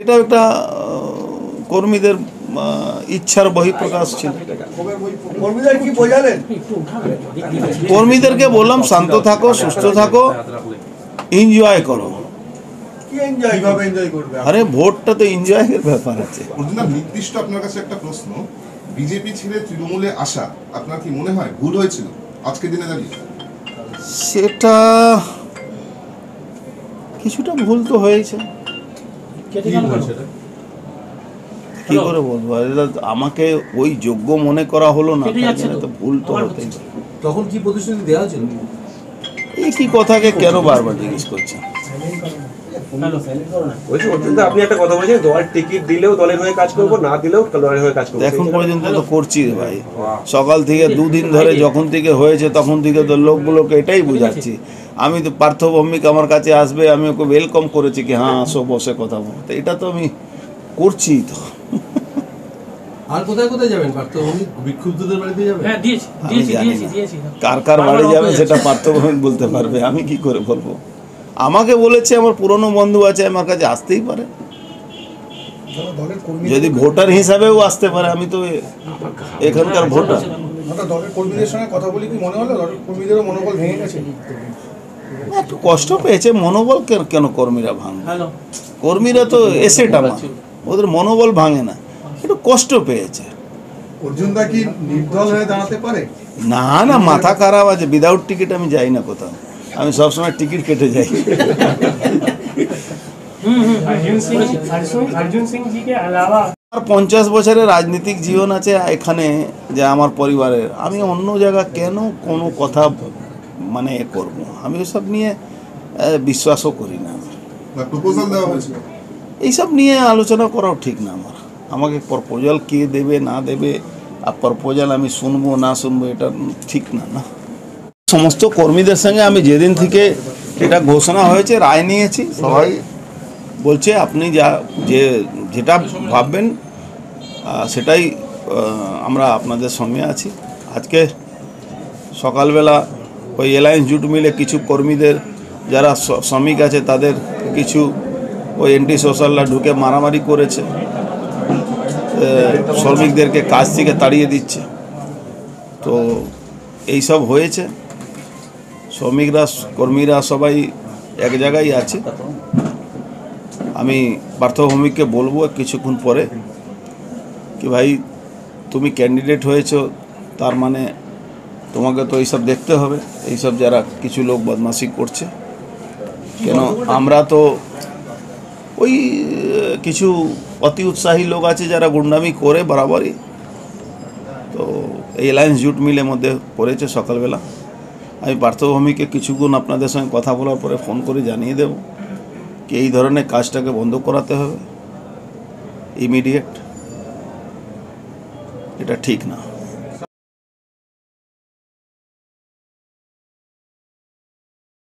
এটা একটা কর্মীদের ইচ্ছার বহিঃপ্রকাশ ছিল। কর্মীদেরকে বললাম শান্ত থাকো, সুস্থ থাকো, এনজয় করো। আরে ভোটটা তো এনজয়ের ব্যাপার আছে। নির্দিষ্ট আপনার কাছে একটা প্রশ্ন, বিজেপি ছেড়ে তৃণমূলে আসা আপনার কি মনে হয় ভুল হয়েছিল আজকের দিনে দাঁড়িয়ে? সেটা কিছুটা ভুল তো হয়েছে। কি করে বলবো, আমাকে ওই যোগ্য মনে করা হলো না, তো ভুল তো হতেই। তখন কি প্রতিশ্রুতি দেওয়া হয়েছিল? এই কি কথাকে কেন বারবার জিজ্ঞেস করছেন? আপনি একটা কথা বলছেন, দল টিকিট দিলেও দলের হয়ে কাজ করবো, না দিলেও দলের হয়ে কাজ করবো। এখন পর্যন্ত তো করছি রে ভাই, সকাল থেকে দুদিন ধরে যখন থেকে হয়েছে তখন থেকে তো লোকগুলোকে এটাই বুঝাচ্ছি। আমি তো পার্থ ভৌমিক আমার কাছে আসবে, আমি ওকে ওয়েলকাম করেছি কি হ্যাঁ আসো বসে কথা বলো, তো এটা তো আমি করছি। তো আর কোথায় কোথায় যাবেন? পার্থ ভৌমিক বিক্ষুব্ধদের বাড়িতে যাবেন? হ্যাঁ দিয়েছি কার কার বাড়ি যাবে সেটা পার্থ ভৌমিক বলতে পারবে, আমি কি করে বলবো? আমাকে বলেছে আমার পুরনো বন্ধু আছে, আমার কাছে আসতেই পারে, যদি ভোটার হিসাবেও আসতে পারে, আমি তো এখানকার ভোটার। দলের কর্মীদের সঙ্গে কথা বলি কি মনে হলো দলের কর্মীদেরও মনোবল ভেঙে গেছে? একটু কষ্ট পেয়েছে, মনোবল কেন কর্মীরা ভাঙবে? কর্মীরা তো এসেট আমার, ওদের মনোবল ভাঙে না, একটু কষ্ট পেয়েছে। অর্জুন দা কি নির্দল হয়ে দাঁড়াতে পারে? না না, মাথা খারাপ আছে, উইদাউট টিকিট আমি যাই না কোথাও, আমি সবসময় টিকিট কেটে যাই। 50 বছরের রাজনৈতিক জীবন আছে এখানে, যে আমার পরিবারের, আমি অন্য জায়গা কেন কোনো কথা মানে করব, আমি ওসব নিয়ে বিশ্বাসও করি না। এইসব নিয়ে আলোচনা করাও ঠিক না আমার। আমাকে প্রপোজাল কে দেবে না দেবে, আর প্রপোজাল আমি শুনবো না শুনবো, এটা ঠিক না। না, সমস্ত কর্মীদের সঙ্গে আমি যেদিন থেকে এটা ঘোষণা হয়েছে রায় নিয়েছি, সবাই বলছে আপনি যেটা ভাববেন সেটাই আমরা আপনাদের সঙ্গে আছি। আজকে সকালবেলা ওই এলায়েন্স জুট মিলে কিছু কর্মীদের যারা শ্রমিক আছে তাদের কিছু ওই এন্টি সোশ্যালরা ঢুকে মারামারি করেছে, শ্রমিকদেরকে কাজ থেকে তাড়িয়ে দিচ্ছে, তো এই সব হয়েছে। শ্রমিকরা কর্মীরা সবাই এক জায়গায় আছে। আমি পার্থ ভৌমিককে বলবো কিছুক্ষণ পরে কি ভাই তুমি ক্যান্ডিডেট হয়েছো, তার মানে তোমাকে তো এইসব দেখতে হবে, এইসব যারা কিছু লোক বদমাশি করছে। কেন আমরা তো ওই কিছু অতি উৎসাহী লোক আছে যারা গুন্ডামি করে বরাবরই, তো এই অ্যালায়েন্স জুট মিলের মধ্যে করেছে সকালবেলা। আমি পার্থ ভৌমিককে কিছুক্ষণ আপনাদের সঙ্গে কথা বলার পরে ফোন করে জানিয়ে দেব কি এই ধরনের কাজটাকে বন্ধ করাতে হবে ইমিডিয়েট, এটা ঠিক না।